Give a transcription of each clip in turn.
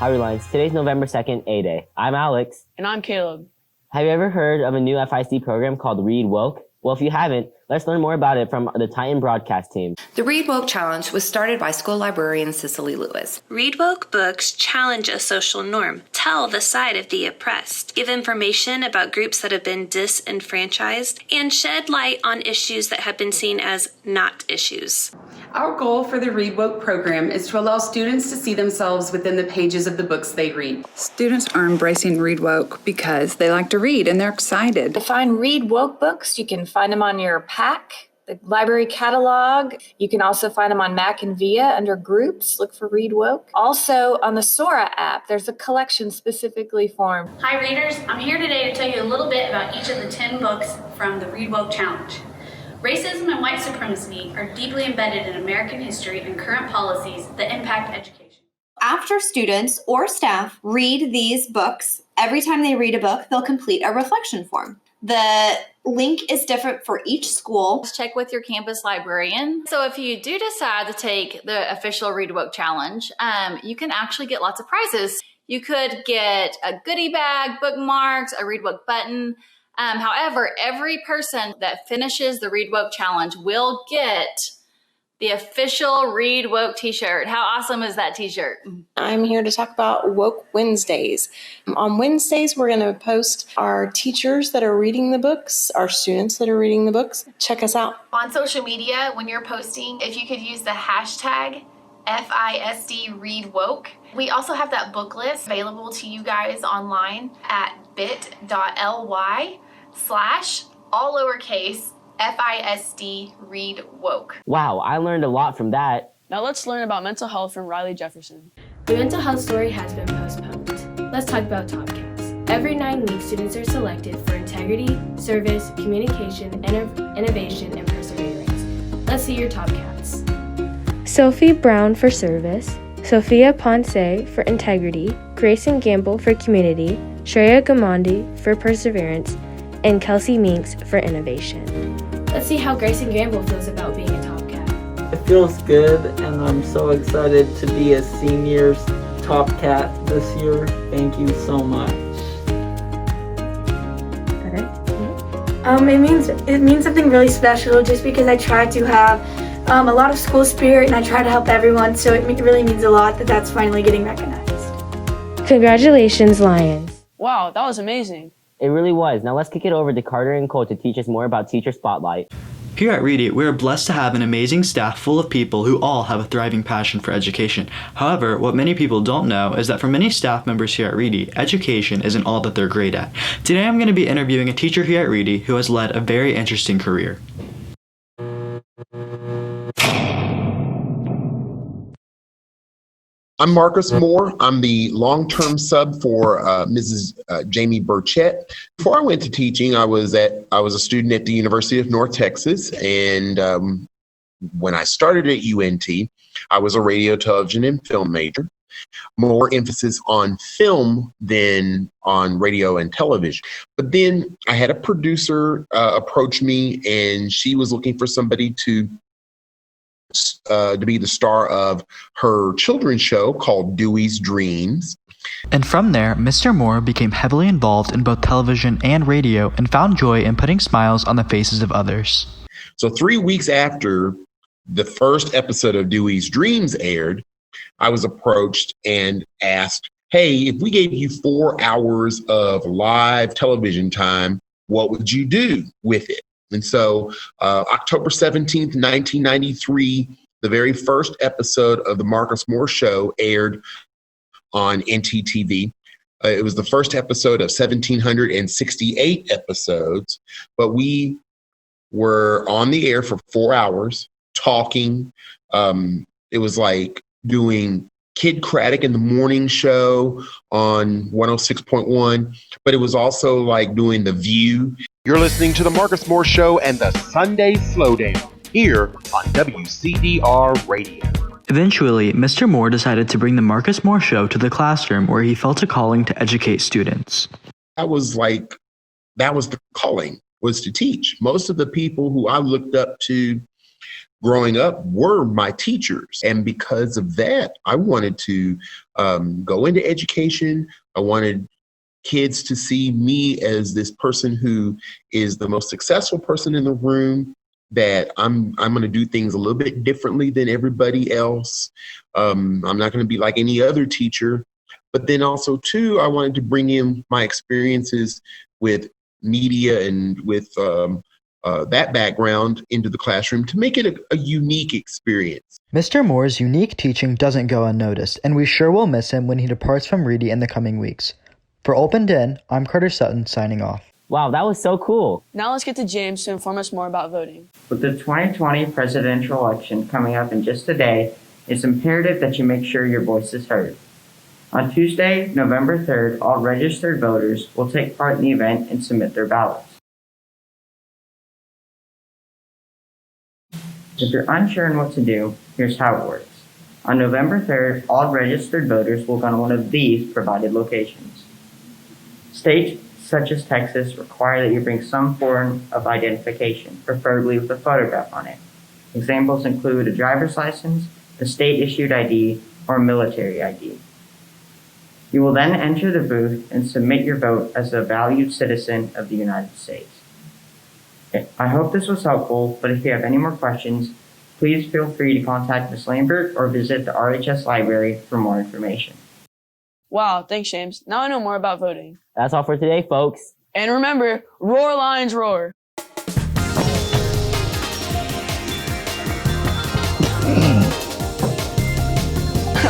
Lottery Lines. Today's November 2nd, A-Day. I'm Alex. And I'm Caleb. Have you ever heard of a new FIC program called Read Woke? Well, if you haven't, let's learn more about it from the Titan broadcast team. The Read Woke Challenge was started by school librarian Cicely Lewis. Read Woke books challenge a social norm, tell the side of the oppressed, give information about groups that have been disenfranchised, and shed light on issues that have been seen as not issues. Our goal for the Read Woke program is to allow students to see themselves within the pages of the books they read. Students are embracing Read Woke because they like to read and they're excited. To find Read Woke books, you can find them on your pack, the library catalog. You can also find them on Mac and VIA under groups. Look for Read Woke. Also on the Sora app, there's a collection specifically for them. Hi readers, I'm here today to tell you a little bit about each of the 10 books from the Read Woke Challenge. Racism and white supremacy are deeply embedded in American history and current policies that impact education. After students or staff read these books, every time they read a book, they'll complete a reflection form. The link is different for each school. Check with your campus librarian. So if you do decide to take the official Read Woke Challenge, you can actually get lots of prizes. You could get a goodie bag, bookmarks, a Read Woke button. However, every person that finishes the Read Woke Challenge will get the official Read Woke t-shirt. How awesome is that t-shirt? I'm here to talk about Woke Wednesdays. On Wednesdays, we're going to post our teachers that are reading the books, our students that are reading the books. Check us out. On social media, when you're posting, if you could use the hashtag FISD Read Woke. We also have that book list available to you guys online at bit.ly/all lowercase FISD Read Woke. Wow, I learned a lot from that. Now let's learn about mental health from Riley Jefferson. The mental health story has been postponed. Let's talk about TopCats. Every 9 weeks, students are selected for integrity, service, communication, innovation, and perseverance. Let's see your TopCats. Sophie Brown for service, Sophia Ponce for integrity, Grayson Gamble for community, Shreya Gamandi for perseverance, and Kelsey Meeks for innovation. Let's see how Grayson Gamble feels about being a Top Cat. It feels good, and I'm so excited to be a senior's Top Cat this year. Thank you so much. It means something really special just because I try to have a lot of school spirit and I try to help everyone, so it really means a lot that that's finally getting recognized. Congratulations, Lions. Wow, that was amazing. It really was. Now let's kick it over to Carter and Cole to teach us more about Teacher Spotlight. Here at Read It, we are blessed to have an amazing staff full of people who all have a thriving passion for education. However, what many people don't know is that for many staff members here at Read It, education isn't all that they're great at. Today I'm going to be interviewing a teacher here at Read It who has led a very interesting career. I'm Marcus Moore. I'm the long-term sub for Mrs. Jamie Burchett. Before I went to teaching, I was a student at the University of North Texas, and when I started at UNT, I was a radio, television, and film major. More emphasis on film than on radio and television. But then I had a producer approach me, and she was looking for somebody to be the star of her children's show called Dewey's Dreams. And from there, Mr. Moore became heavily involved in both television and radio and found joy in putting smiles on the faces of others. So 3 weeks after the first episode of Dewey's Dreams aired, I was approached and asked, hey, if we gave you 4 hours of live television time, what would you do with it? And so October 17th, 1993, the very first episode of the Marcus Moore Show aired on NTTV. It was the first episode of 1,768 episodes, but we were on the air for 4 hours talking. It was like doing Kid Craddock in the morning show on 106.1, but it was also like doing The View. You're listening to the Marcus Moore Show and the Sunday Slowdown here on WCDR Radio. Eventually, Mr. Moore decided to bring the Marcus Moore Show to the classroom where he felt a calling to educate students. That was the calling, was to teach. Most of the people who I looked up to growing up were my teachers. And because of that, I wanted to go into education. I wanted kids to see me as this person who is the most successful person in the room, that I'm going to do things a little bit differently than everybody else. I'm not going to be like any other teacher. But then also, too, I wanted to bring in my experiences with media and with that background into the classroom to make it a unique experience. Mr. Moore's unique teaching doesn't go unnoticed, and we sure will miss him when he departs from Reedy in the coming weeks. For Opened In, I'm Carter Sutton signing off. Wow, that was so cool. Now let's get to James to inform us more about voting. With the 2020 presidential election coming up in just a day, it's imperative that you make sure your voice is heard. On Tuesday, November 3rd, all registered voters will take part in the event and submit their ballots. If you're unsure on what to do, here's how it works. On November 3rd, all registered voters will go to one of these provided locations. States such as Texas require that you bring some form of identification, preferably with a photograph on it. Examples include a driver's license, a state-issued ID, or a military ID. You will then enter the booth and submit your vote as a valued citizen of the United States. I hope this was helpful, but if you have any more questions, please feel free to contact Ms. Lambert or visit the RHS library for more information. Wow, thanks, James. Now I know more about voting. That's all for today, folks. And remember, roar, Lions, roar.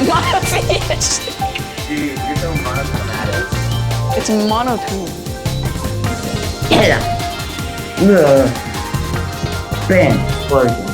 Monotheistic. Dude, you're so monochromatic. It's monotone. Ben, explosion.